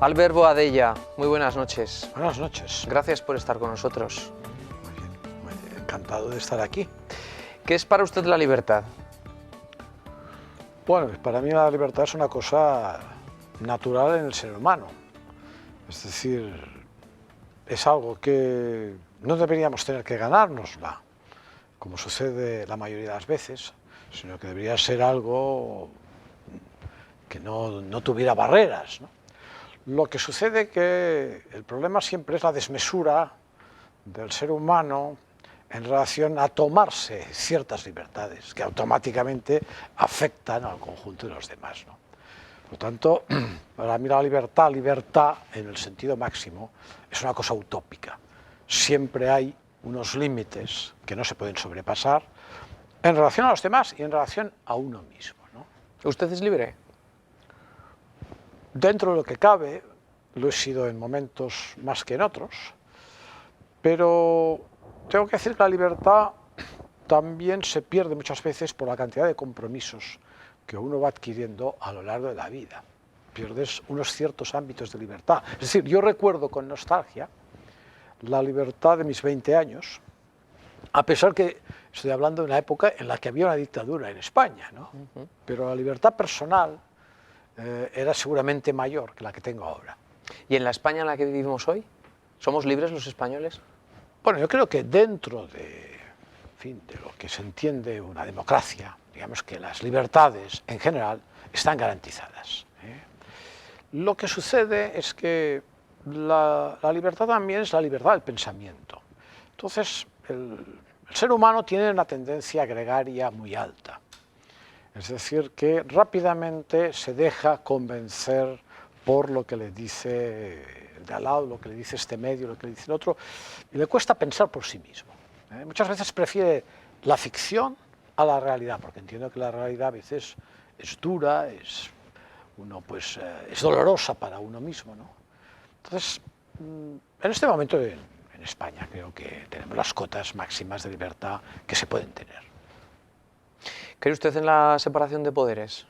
Albert Boadella, muy buenas noches. Buenas noches. Gracias por estar con nosotros. Muy bien, encantado de estar aquí. ¿Qué es para usted la libertad? Bueno, para mí la libertad es una cosa natural en el ser humano. Es decir, es algo que no deberíamos tener que ganárnosla, como sucede la mayoría de las veces, sino que debería ser algo que no tuviera barreras, ¿no? Lo que sucede es que el problema siempre es la desmesura del ser humano en relación a tomarse ciertas libertades que automáticamente afectan al conjunto de los demás, ¿no? Por lo tanto, para mí la libertad en el sentido máximo es una cosa utópica. Siempre hay unos límites que no se pueden sobrepasar en relación a los demás y en relación a uno mismo, ¿no? ¿Usted es libre? Dentro de lo que cabe, lo he sido en momentos más que en otros, pero tengo que decir que la libertad también se pierde muchas veces por la cantidad de compromisos que uno va adquiriendo a lo largo de la vida. Pierdes unos ciertos ámbitos de libertad. Es decir, yo recuerdo con nostalgia la libertad de mis 20 años, a pesar que estoy hablando de una época en la que había una dictadura en España, ¿no? Pero la libertad personal era seguramente mayor que la que tengo ahora. ¿Y en la España en la que vivimos hoy? ¿Somos libres los españoles? Bueno, yo creo que dentro de, en fin, de lo que se entiende una democracia, digamos que las libertades en general están garantizadas, ¿eh? Lo que sucede es que la libertad también es la libertad del pensamiento. Entonces, el ser humano tiene una tendencia gregaria muy alta. Es decir, que rápidamente se deja convencer por lo que le dice el de al lado, lo que le dice este medio, lo que le dice el otro, y le cuesta pensar por sí mismo, ¿eh? Muchas veces prefiere la ficción a la realidad, porque entiendo que la realidad a veces es dura, es dolorosa para uno mismo, ¿no? Entonces, en este momento en España creo que tenemos las cotas máximas de libertad que se pueden tener. ¿Cree usted en la separación de poderes?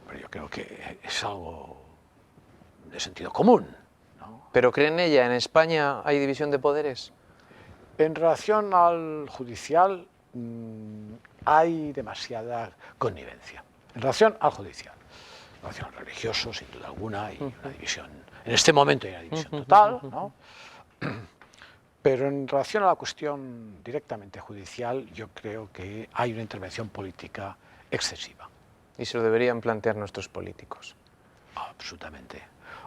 Pero yo creo que es algo de sentido común, ¿no? ¿Pero cree en ella? ¿En España hay división de poderes? En relación al judicial hay demasiada connivencia. En relación al judicial. En relación al religioso, sin duda alguna, hay una división. En este momento hay una división total, ¿no? Pero en relación a la cuestión directamente judicial, yo creo que hay una intervención política excesiva. Y se lo deberían plantear nuestros políticos. Absolutamente.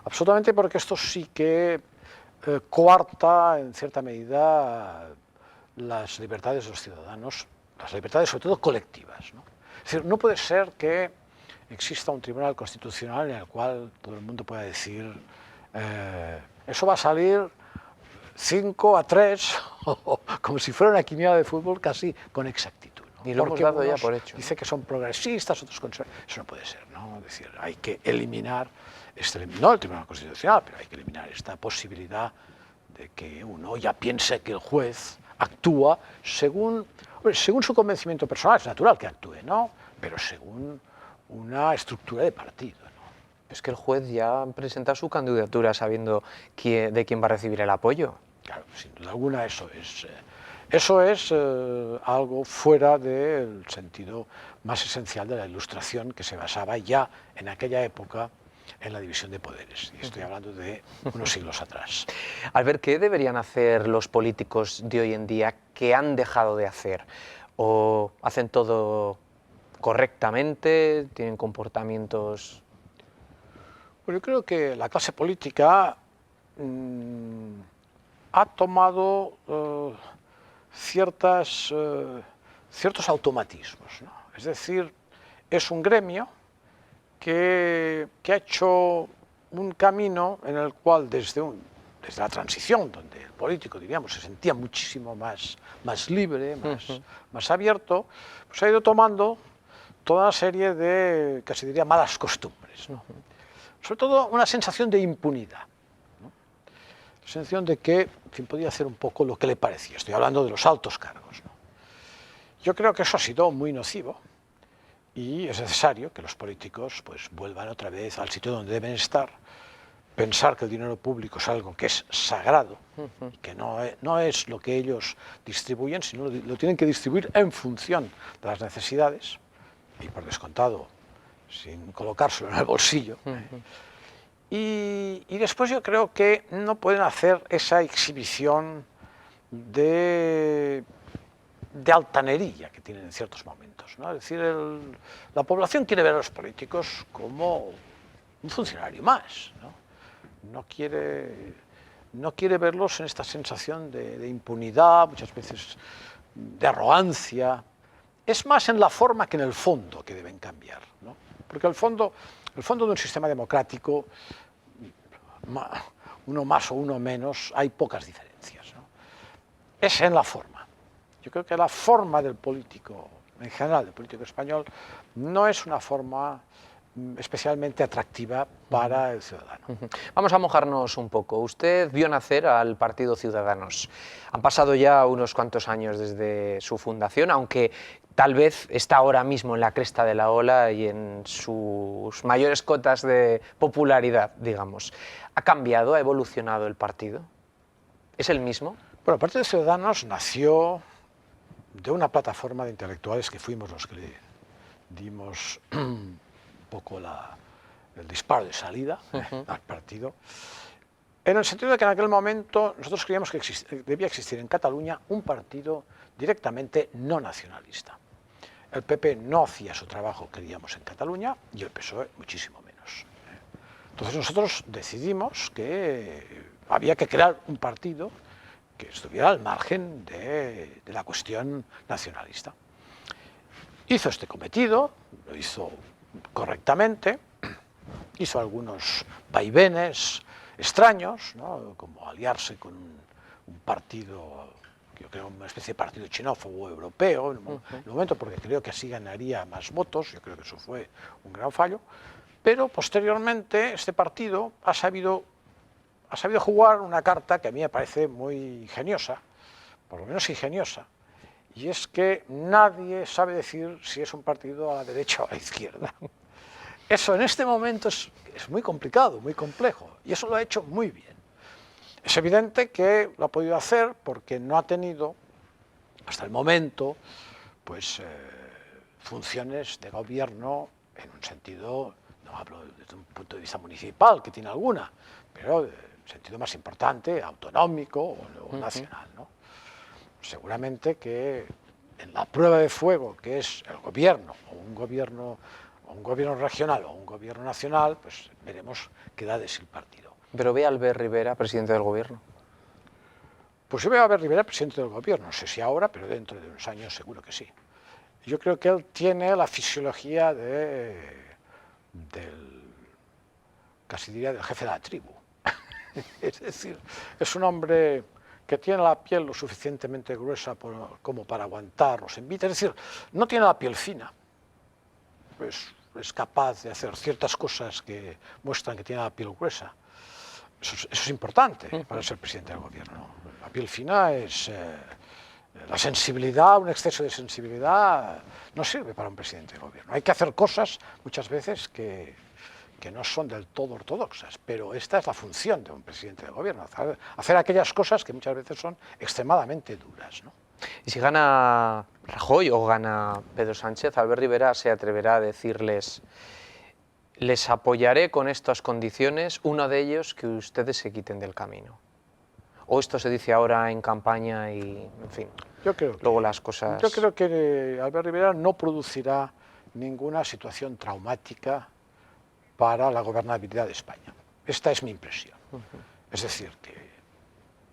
Absolutamente, porque esto sí que coarta en cierta medida las libertades de los ciudadanos, las libertades sobre todo colectivas, ¿no? Es decir, no puede ser que exista un tribunal constitucional en el cual todo el mundo pueda decir eso va a salir 5-3, como si fuera una quiniela de fútbol casi con exactitud, ¿no? Y lo hemos dado ya por hecho, ¿no? Dice que son progresistas, otros conservadores. Eso no puede ser, ¿no? Es decir, hay que eliminar, no el Tribunal Constitucional, pero hay que eliminar esta posibilidad de que uno ya piense que el juez actúa según su convencimiento personal. Es natural que actúe, ¿no? Pero según una estructura de partido, ¿no? Es que el juez ya presenta su candidatura sabiendo de quién va a recibir el apoyo. Claro, sin duda alguna eso es algo fuera del sentido más esencial de la Ilustración, que se basaba ya en aquella época en la división de poderes. Y estoy hablando de unos siglos atrás. Albert, ¿qué deberían hacer los políticos de hoy en día que han dejado de hacer? ¿O hacen todo correctamente? ¿Tienen comportamientos...? Bueno, yo creo que la clase política ha tomado ciertos automatismos, ¿no? Es decir, es un gremio que ha hecho un camino en el cual desde la transición, donde el político, diríamos, se sentía muchísimo más libre, más abierto, pues ha ido tomando toda una serie de, casi diría, malas costumbres, ¿no? Sobre todo una sensación de impunidad, ¿no? La sensación de que, en fin, podía hacer un poco lo que le parecía. Estoy hablando de los altos cargos, ¿no? Yo creo que eso ha sido muy nocivo y es necesario que los políticos pues, vuelvan otra vez al sitio donde deben estar, pensar que el dinero público es algo que es sagrado, que no es lo que ellos distribuyen, sino lo tienen que distribuir en función de las necesidades y por descontado, sin colocárselo en el bolsillo. Y después yo creo que no pueden hacer esa exhibición de altanería que tienen en ciertos momentos, ¿no? Es decir, la población quiere ver a los políticos como un funcionario más, ¿no? No quiere verlos en esta sensación de impunidad, muchas veces de arrogancia. Es más en la forma que en el fondo que deben cambiar, ¿no? Porque el fondo de un sistema democrático, uno más o uno menos, hay pocas diferencias, ¿no? Es en la forma. Yo creo que la forma del político, en general del político español, no es una forma especialmente atractiva para el ciudadano. Vamos a mojarnos un poco. Usted vio nacer al Partido Ciudadanos. Han pasado ya unos cuantos años desde su fundación, aunque tal vez está ahora mismo en la cresta de la ola y en sus mayores cotas de popularidad, digamos. ¿Ha cambiado, ha evolucionado el partido? ¿Es el mismo? Bueno, el Partido Ciudadanos nació de una plataforma de intelectuales que fuimos los que le dimos un poco el disparo de salida al partido, en el sentido de que en aquel momento nosotros creíamos que debía existir en Cataluña un partido directamente no nacionalista. El PP no hacía su trabajo, creíamos, en Cataluña, y el PSOE muchísimo menos. Entonces nosotros decidimos que había que crear un partido que estuviera al margen de la cuestión nacionalista. Hizo este cometido, lo hizo correctamente, hizo algunos vaivenes extraños, ¿no? Como aliarse con un partido, yo creo una especie de partido xenófobo europeo, en un momento, porque creo que así ganaría más votos, yo creo que eso fue un gran fallo, pero posteriormente este partido ha sabido jugar una carta que a mí me parece muy ingeniosa, por lo menos ingeniosa, y es que nadie sabe decir si es un partido a la derecha o a la izquierda. Eso en este momento es muy complicado, muy complejo, y eso lo ha hecho muy bien. Es evidente que lo ha podido hacer porque no ha tenido, hasta el momento, pues, funciones de gobierno en un sentido, no hablo desde un punto de vista municipal, que tiene alguna, pero en sentido más importante, autonómico o nacional, ¿no? Seguramente que en la prueba de fuego que es el gobierno, o un gobierno regional o un gobierno nacional, pues veremos qué da de sí el partido. ¿Pero ve a Albert Rivera presidente del gobierno? Pues yo veo a Albert Rivera presidente del gobierno, no sé si ahora, pero dentro de unos años seguro que sí. Yo creo que él tiene la fisiología casi diría del jefe de la tribu. Es decir, es un hombre que tiene la piel lo suficientemente gruesa como para aguantar los envites, es decir, no tiene la piel fina, pues es capaz de hacer ciertas cosas que muestran que tiene la piel gruesa. Eso es importante para ser presidente del gobierno. La piel fina es la sensibilidad, un exceso de sensibilidad no sirve para un presidente del gobierno. Hay que hacer cosas muchas veces que no son del todo ortodoxas, pero esta es la función de un presidente del gobierno, hacer aquellas cosas que muchas veces son extremadamente duras, ¿no? Y si gana Rajoy o gana Pedro Sánchez, Albert Rivera se atreverá a decirles: les apoyaré con estas condiciones, uno de ellos que ustedes se quiten del camino. O esto se dice ahora en campaña y, en fin, luego las cosas... Yo creo que Albert Rivera no producirá ninguna situación traumática para la gobernabilidad de España. Esta es mi impresión. Es decir, que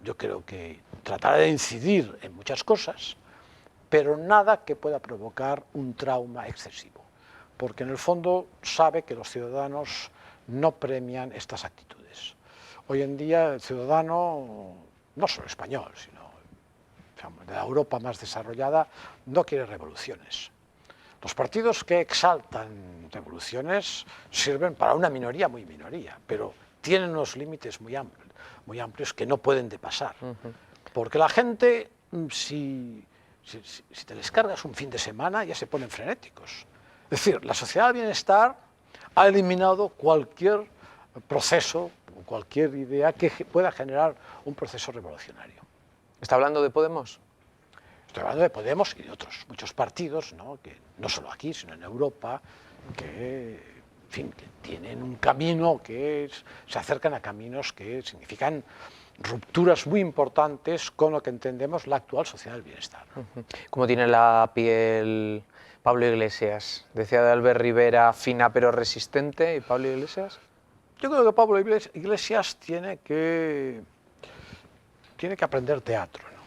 yo creo que tratará de incidir en muchas cosas, pero nada que pueda provocar un trauma excesivo, porque en el fondo sabe que los ciudadanos no premian estas actitudes. Hoy en día el ciudadano, no solo español, sino de la Europa más desarrollada, no quiere revoluciones. Los partidos que exaltan revoluciones sirven para una minoría, muy minoría, pero tienen unos límites muy amplios que no pueden depasar. Porque la gente, si te les cargas un fin de semana, ya se ponen frenéticos. Es decir, la sociedad del bienestar ha eliminado cualquier proceso, cualquier idea que pueda generar un proceso revolucionario. ¿Está hablando de Podemos? Estoy hablando de Podemos y de otros muchos partidos, ¿no? Que no solo aquí, sino en Europa, que, en fin, que tienen un camino se acercan a caminos que significan rupturas muy importantes con lo que entendemos la actual sociedad del bienestar. ¿Cómo tiene la piel Pablo Iglesias? Decía de Albert Rivera, fina pero resistente, ¿y Pablo Iglesias? Yo creo que Pablo Iglesias tiene que aprender teatro, ¿no?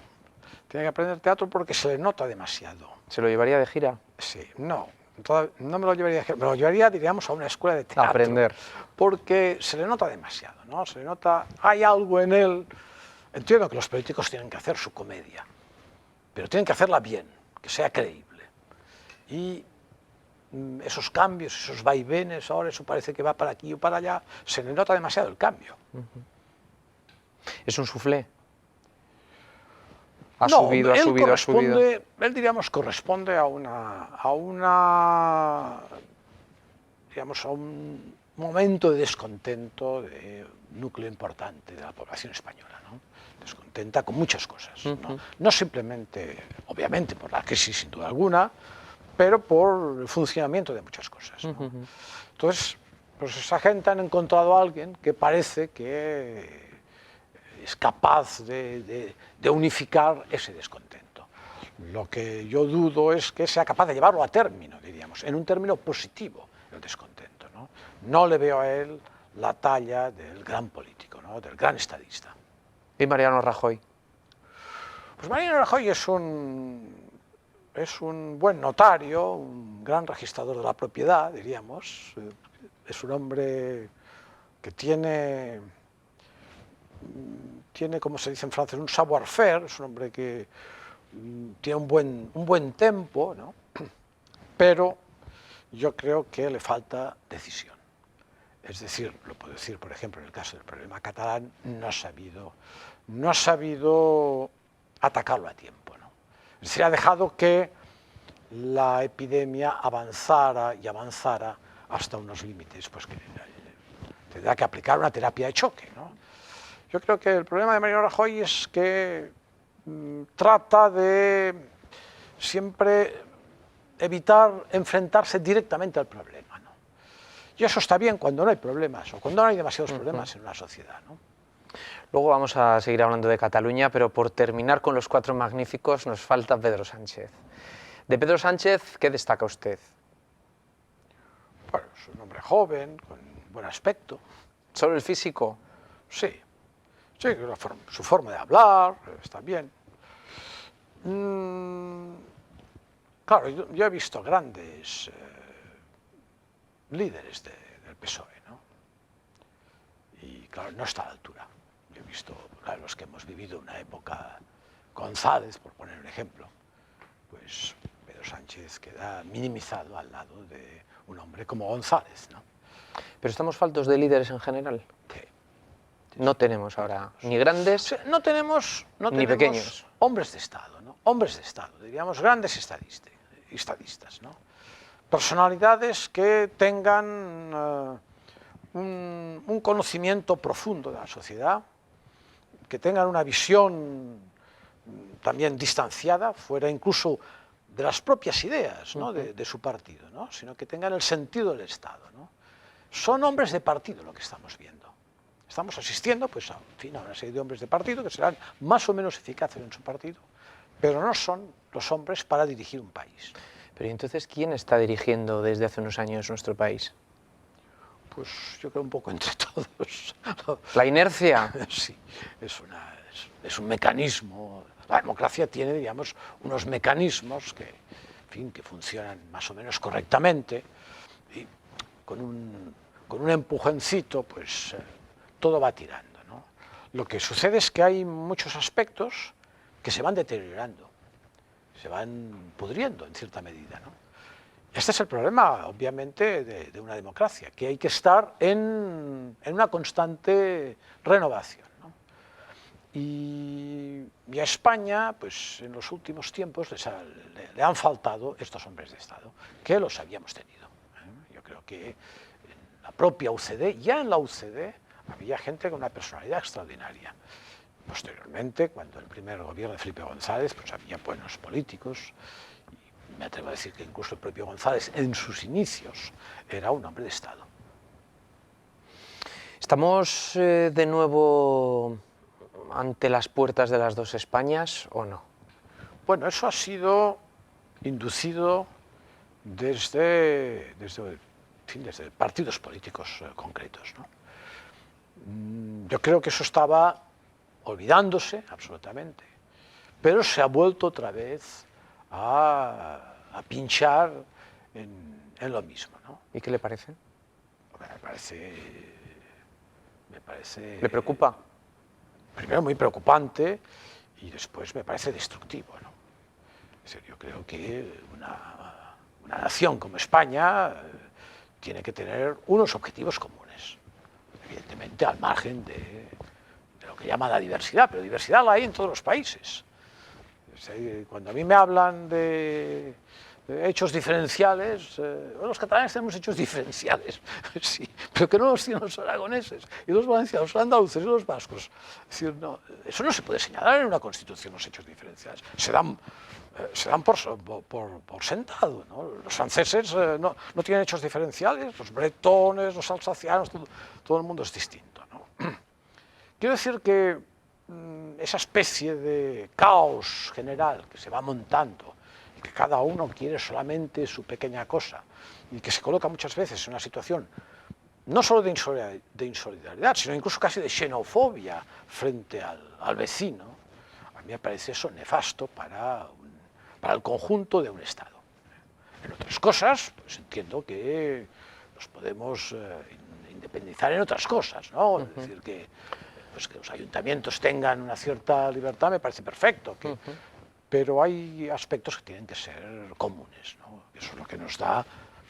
Tiene que aprender teatro porque se le nota demasiado. ¿Se lo llevaría de gira? Sí, no me lo llevaría de gira, me lo llevaría, diríamos, a una escuela de teatro. A aprender. Porque se le nota demasiado, ¿no? Se le nota, hay algo en él. Entiendo que los políticos tienen que hacer su comedia, pero tienen que hacerla bien, que sea creíble. Y esos cambios, esos vaivenes, ahora eso parece que va para aquí o para allá, se le nota demasiado el cambio. ¿Es un soufflé? No, Ha subido. Él, diríamos, corresponde a un momento de descontento de un núcleo importante de la población española, ¿no? Descontenta con muchas cosas, ¿no? No simplemente, obviamente, por la crisis sin duda alguna, pero por el funcionamiento de muchas cosas, ¿no? Entonces, pues esa gente han encontrado a alguien que parece que es capaz de unificar ese descontento. Lo que yo dudo es que sea capaz de llevarlo a término, diríamos, en un término positivo, el descontento, ¿no? No le veo a él la talla del gran político, ¿no? Del gran estadista. ¿Y Mariano Rajoy? Pues Mariano Rajoy es un buen notario, un gran registrador de la propiedad, diríamos. Es un hombre que tiene, como se dice en francés, un savoir-faire, es un hombre que tiene un buen tempo, ¿no? Pero yo creo que le falta decisión. Es decir, lo puedo decir, por ejemplo, en el caso del problema catalán, no ha sabido atacarlo a tiempo, ¿no? Es decir, ha dejado que la epidemia avanzara y avanzara hasta unos límites, pues que tendrá que aplicar una terapia de choque, ¿no? Yo creo que el problema de Mariano Rajoy es que trata de siempre evitar enfrentarse directamente al problema, ¿no? Y eso está bien cuando no hay problemas o cuando no hay demasiados problemas en una sociedad, ¿no? Luego vamos a seguir hablando de Cataluña, pero por terminar con los cuatro magníficos nos falta Pedro Sánchez. De Pedro Sánchez, ¿qué destaca usted? Bueno, es un hombre joven, con buen aspecto. ¿Solo el físico? Sí, su forma de hablar está bien. Claro, yo he visto grandes líderes del PSOE, ¿no? Y claro, no está a la altura. Yo he visto, claro, los que hemos vivido una época, González, por poner un ejemplo, pues Pedro Sánchez queda minimizado al lado de un hombre como González, ¿no? ¿Pero estamos faltos de líderes en general? Sí. No tenemos ahora ni grandes no tenemos ni pequeños. Hombres de Estado, ¿no? Hombres de Estado, diríamos grandes estadistas, ¿no? Personalidades que tengan un conocimiento profundo de la sociedad, que tengan una visión también distanciada, fuera incluso de las propias ideas, ¿no? de su partido, ¿no? Sino que tengan el sentido del Estado, ¿no? Son hombres de partido lo que estamos viendo. Estamos asistiendo, pues, a una serie de hombres de partido que serán más o menos eficaces en su partido, pero no son los hombres para dirigir un país. Pero entonces, ¿quién está dirigiendo desde hace unos años nuestro país? Pues yo creo un poco entre todos. ¿La inercia? Sí, es un mecanismo. La democracia tiene, digamos, unos mecanismos que, en fin, que funcionan más o menos correctamente y con un empujoncito, pues todo va tirando, ¿no? Lo que sucede es que hay muchos aspectos que se van deteriorando, se van pudriendo en cierta medida, ¿no? Este es el problema, obviamente, de una democracia, que hay que estar en una constante renovación, ¿no? Y a España, pues en los últimos tiempos le han faltado estos hombres de Estado, que los habíamos tenido. Yo creo que en la propia UCD, ya en la UCD, había gente con una personalidad extraordinaria. Posteriormente, cuando el primer gobierno de Felipe González, pues había buenos políticos, y me atrevo a decir que incluso el propio González, en sus inicios, era un hombre de Estado. ¿Estamos de nuevo ante las puertas de las dos Españas o no? Bueno, eso ha sido inducido desde partidos políticos concretos, ¿no? Yo creo que eso estaba olvidándose absolutamente, pero se ha vuelto otra vez a pinchar en lo mismo, ¿no? ¿Y qué le parece? Me parece... ¿Le preocupa? Primero muy preocupante y después me parece destructivo, ¿no? Es decir, yo creo que una nación como España tiene que tener unos objetivos comunes, evidentemente al margen de lo que llama la diversidad, pero diversidad la hay en todos los países. Cuando a mí me hablan de hechos diferenciales, los catalanes tenemos hechos diferenciales, sí, pero que no los tienen los aragoneses, y los valencianos, los andaluces y los vascos. Es decir, no, eso no se puede señalar en una constitución, los hechos diferenciales. Se dan por sentado, ¿no? Los franceses no tienen hechos diferenciales, los bretones, los alsacianos, todo el mundo es distinto, ¿no? Quiero decir que esa especie de caos general que se va montando, que cada uno quiere solamente su pequeña cosa y que se coloca muchas veces en una situación no solo de insolidaridad, sino incluso casi de xenofobia frente al vecino, a mí me parece eso nefasto para el conjunto de un Estado. En otras cosas, pues entiendo que nos podemos independizar en otras cosas, ¿no? Es decir, que los ayuntamientos tengan una cierta libertad me parece perfecto, pero hay aspectos que tienen que ser comunes, ¿no? Eso es lo que nos da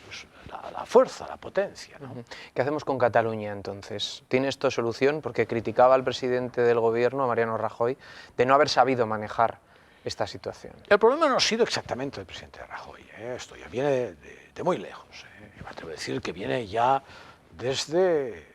pues, la fuerza, la potencia, ¿no? ¿Qué hacemos con Cataluña entonces? ¿Tiene esto solución? Porque criticaba al presidente del gobierno, a Mariano Rajoy, de no haber sabido manejar esta situación. El problema no ha sido exactamente el presidente Rajoy, esto ya viene de muy lejos. Me atrevo a decir que viene ya desde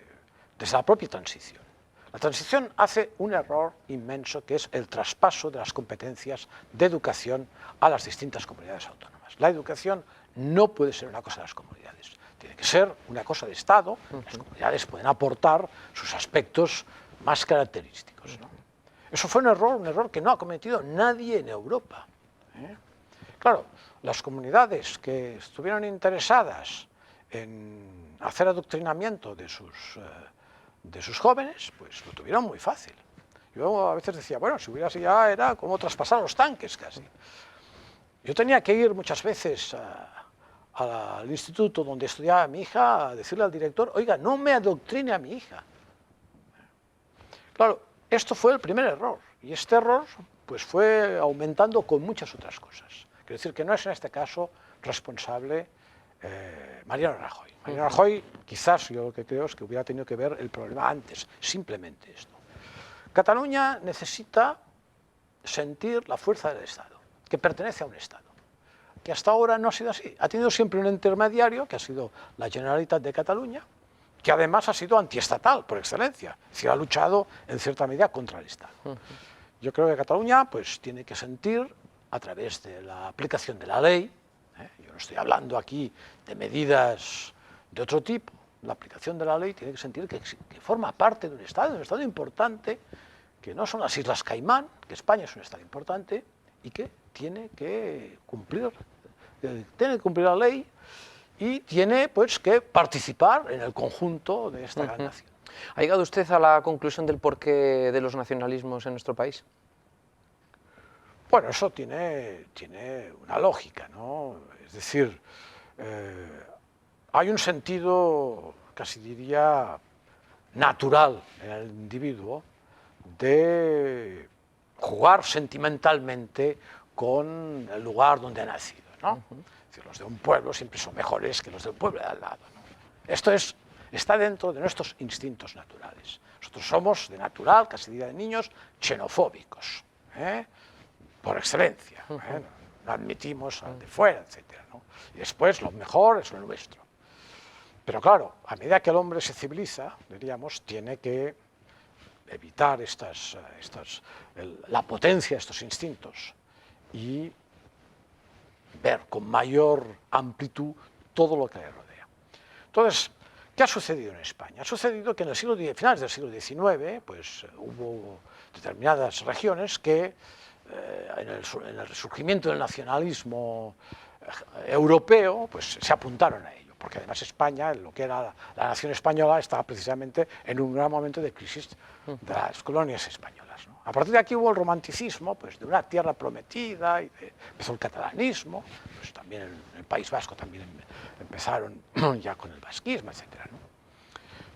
la propia transición. La transición hace un error inmenso que es el traspaso de las competencias de educación a las distintas comunidades autónomas. La educación no puede ser una cosa de las comunidades, tiene que ser una cosa de Estado. Las comunidades pueden aportar sus aspectos más característicos, ¿no? Eso fue un error que no ha cometido nadie en Europa. Claro, las comunidades que estuvieron interesadas en hacer adoctrinamiento de sus jóvenes, pues lo tuvieron muy fácil. Yo a veces decía, bueno, si hubiera sido ya era como traspasar los tanques casi. Yo tenía que ir muchas veces al instituto donde estudiaba mi hija a decirle al director, oiga, no me adoctrine a mi hija. Claro, esto fue el primer error, y este error pues, fue aumentando con muchas otras cosas. Quiero decir que no es en este caso responsable Mariano Rajoy. Mariano Rajoy, quizás yo lo que creo es que hubiera tenido que ver el problema antes, simplemente esto. Cataluña necesita sentir la fuerza del Estado, que pertenece a un Estado, que hasta ahora no ha sido así. Ha tenido siempre un intermediario, que ha sido la Generalitat de Cataluña, que además ha sido antiestatal por excelencia, es decir, ha luchado en cierta medida contra el Estado. Yo creo que Cataluña pues, tiene que sentir, a través de la aplicación de la ley, yo no estoy hablando aquí de medidas de otro tipo, la aplicación de la ley tiene que sentir que forma parte de un Estado importante, que no son las Islas Caimán, que España es un Estado importante y que tiene que cumplir la ley y tiene pues, que participar en el conjunto de esta gran nación. ¿Ha llegado usted a la conclusión del porqué de los nacionalismos en nuestro país? Bueno, eso tiene una lógica, ¿no? Es decir, hay un sentido, casi diría, natural en el individuo de jugar sentimentalmente con el lugar donde ha nacido, ¿no? Es decir, los de un pueblo siempre son mejores que los del pueblo de al lado, ¿no? Esto es está dentro de nuestros instintos naturales. Nosotros somos, de natural, casi diría de niños, xenofóbicos, por excelencia. No admitimos al de fuera, etc. ¿no? Y después lo mejor es lo nuestro. Pero claro, a medida que el hombre se civiliza, diríamos, tiene que evitar la potencia de estos instintos y ver con mayor amplitud todo lo que le rodea. Entonces, ¿qué ha sucedido en España? Ha sucedido que en el finales del siglo XIX pues, hubo determinadas regiones que en el resurgimiento del nacionalismo europeo pues, se apuntaron a ello, porque además España, lo que era la nación española, estaba precisamente en un gran momento de crisis de las colonias españolas, ¿no? A partir de aquí hubo el romanticismo pues, de una tierra prometida, y empezó el catalanismo, pues, también en el País Vasco también empezaron ya con el vasquismo, etc. ¿no?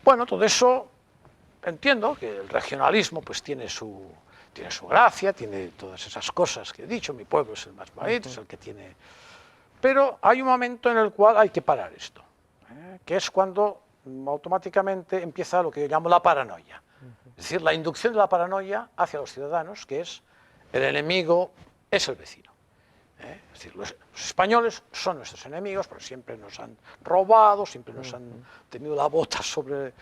Bueno, todo eso, entiendo que el regionalismo pues, tiene su gracia, tiene todas esas cosas que he dicho, mi pueblo es el más bonito, es el que tiene... Pero hay un momento en el cual hay que parar esto, que es cuando automáticamente empieza lo que yo llamo la paranoia. Es decir, la inducción de la paranoia hacia los ciudadanos, que es el enemigo es el vecino. Es decir, los españoles son nuestros enemigos, porque siempre nos han robado, siempre nos han tenido la bota sobre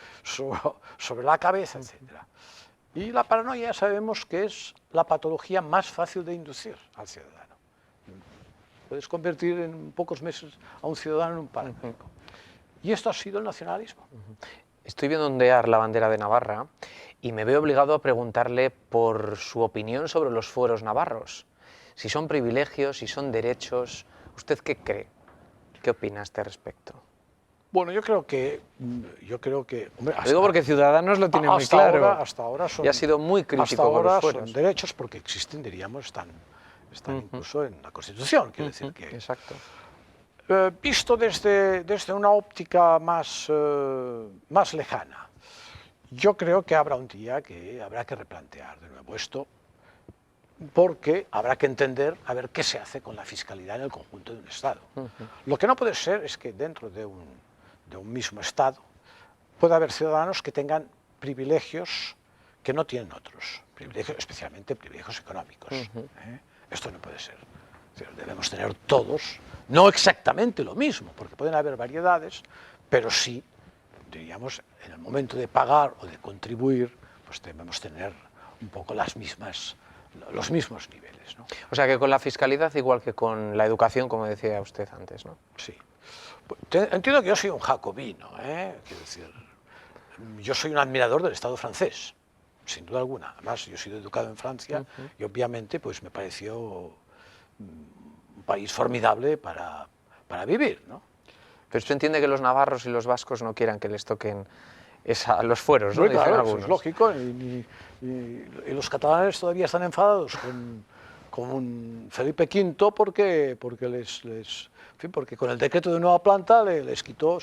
la cabeza, etc. Y la paranoia sabemos que es la patología más fácil de inducir al ciudadano. Puedes convertir en pocos meses a un ciudadano en un paranoico. Y esto ha sido el nacionalismo. Estoy viendo ondear la bandera de Navarra y me veo obligado a preguntarle por su opinión sobre los fueros navarros. Si son privilegios, si son derechos, ¿usted qué cree? ¿Qué opina a este respecto? Bueno, yo creo que... Hombre, lo digo porque Ciudadanos lo tiene muy claro. Hasta ahora son... Y ha sido muy crítico con los fueros. Son derechos porque existen, diríamos, están incluso en la Constitución, quiere decir que... Exacto. Visto desde una óptica más lejana, yo creo que habrá un día que habrá que replantear de nuevo esto, porque habrá que entender a ver qué se hace con la fiscalidad en el conjunto de un Estado. Lo que no puede ser es que dentro de un mismo Estado pueda haber ciudadanos que tengan privilegios que no tienen otros, especialmente privilegios económicos. Esto no puede ser. Debemos tener todos, no exactamente lo mismo, porque pueden haber variedades, pero sí, diríamos, en el momento de pagar o de contribuir, pues debemos tener un poco los mismos niveles, ¿no? O sea que con la fiscalidad igual que con la educación, como decía usted antes, ¿no? Sí. Entiendo que yo soy un jacobino, quiero decir, yo soy un admirador del Estado francés, sin duda alguna. Además, yo he sido educado en Francia y obviamente pues me pareció un país formidable para vivir, ¿no? Pero usted entiende que los navarros y los vascos no quieran que les toquen los fueros, ¿no? Claro, eso es lógico, y los catalanes todavía están enfadados con Felipe V porque con el decreto de nueva planta les quitó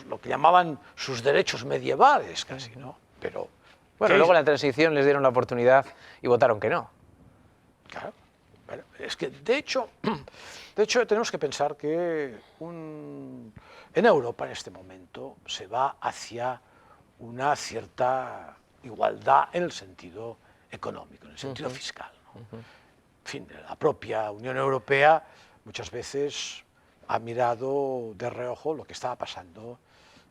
lo que llamaban sus derechos medievales casi, ¿no? Pero bueno, luego en la transición les dieron la oportunidad y votaron que no. Claro. Bueno, es que de hecho tenemos que pensar que en Europa en este momento se va hacia una cierta igualdad en el sentido económico, en el sentido fiscal, ¿no? En fin, la propia Unión Europea muchas veces ha mirado de reojo lo que estaba pasando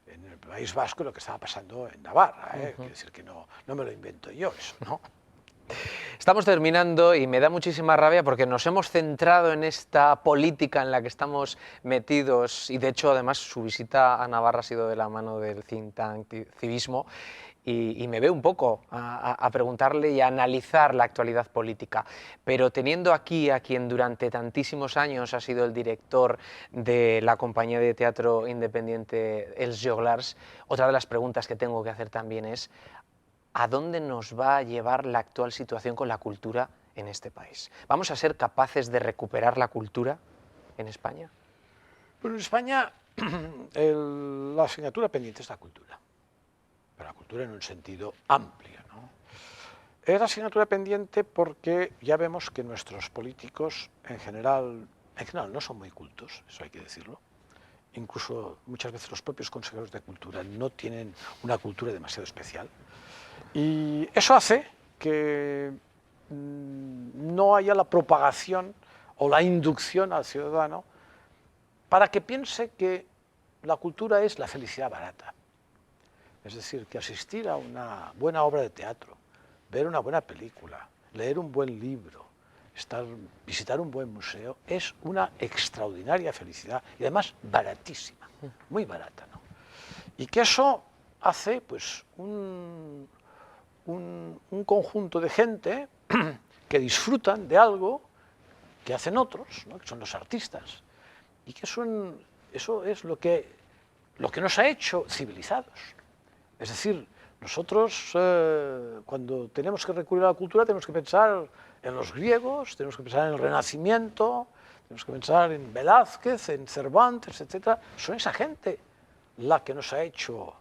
en el País Vasco y lo que estaba pasando en Navarra. Quiero decir que no me lo invento yo eso, ¿no? Estamos terminando y me da muchísima rabia porque nos hemos centrado en esta política en la que estamos metidos y de hecho además su visita a Navarra ha sido de la mano del think tank Civismo y me veo un poco a preguntarle y a analizar la actualidad política, pero teniendo aquí a quien durante tantísimos años ha sido el director de la compañía de teatro independiente Els Joglars, otra de las preguntas que tengo que hacer también es ¿a dónde nos va a llevar la actual situación con la cultura en este país? ¿Vamos a ser capaces de recuperar la cultura en España? Bueno, en España la asignatura pendiente es la cultura, pero la cultura en un sentido amplio, ¿no? Es la asignatura pendiente porque ya vemos que nuestros políticos en general no son muy cultos, eso hay que decirlo, incluso muchas veces los propios consejeros de cultura no tienen una cultura demasiado especial. Y eso hace que no haya la propagación o la inducción al ciudadano para que piense que la cultura es la felicidad barata. Es decir, que asistir a una buena obra de teatro, ver una buena película, leer un buen libro, visitar un buen museo, es una extraordinaria felicidad y además baratísima, muy barata, ¿no? Y que eso hace pues, un conjunto de gente que disfrutan de algo que hacen otros, ¿no? Que son los artistas, y que eso es lo que nos ha hecho civilizados. Es decir, nosotros cuando tenemos que recurrir a la cultura tenemos que pensar en los griegos, tenemos que pensar en el Renacimiento, tenemos que pensar en Velázquez, en Cervantes, etc. Son esa gente la que nos ha hecho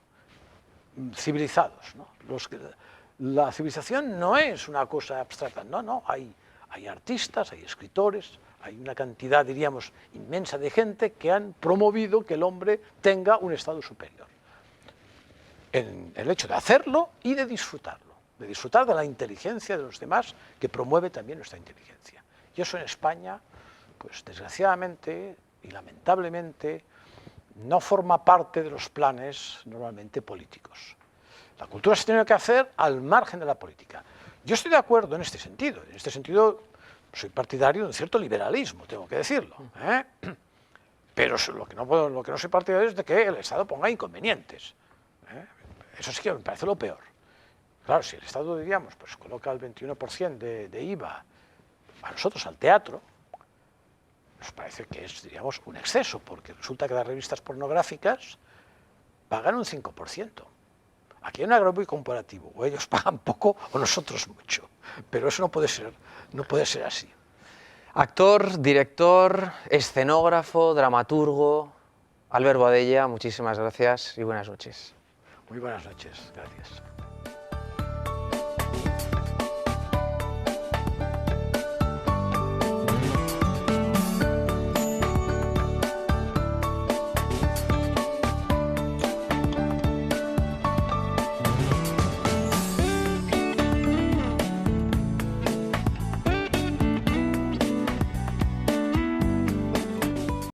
civilizados, ¿no? La civilización no es una cosa abstracta, no, hay artistas, hay escritores, hay una cantidad, diríamos, inmensa de gente que han promovido que el hombre tenga un estado superior. En el hecho de hacerlo y de disfrutar de la inteligencia de los demás, que promueve también nuestra inteligencia. Y eso en España, pues desgraciadamente y lamentablemente, no forma parte de los planes normalmente políticos. La cultura se tiene que hacer al margen de la política. Yo estoy de acuerdo en este sentido. En este sentido soy partidario de un cierto liberalismo, tengo que decirlo, ¿eh? Pero lo que no soy partidario es de que el Estado ponga inconvenientes, ¿eh? Eso sí que me parece lo peor. Claro, si el Estado, diríamos, pues coloca el 21% de IVA a nosotros, al teatro, nos parece que es, diríamos, un exceso, porque resulta que las revistas pornográficas pagan un 5%. Aquí hay un agravio comparativo, o ellos pagan poco o nosotros mucho, pero eso no puede ser así. Actor, director, escenógrafo, dramaturgo, Albert Boadella, muchísimas gracias y buenas noches. Muy buenas noches, gracias.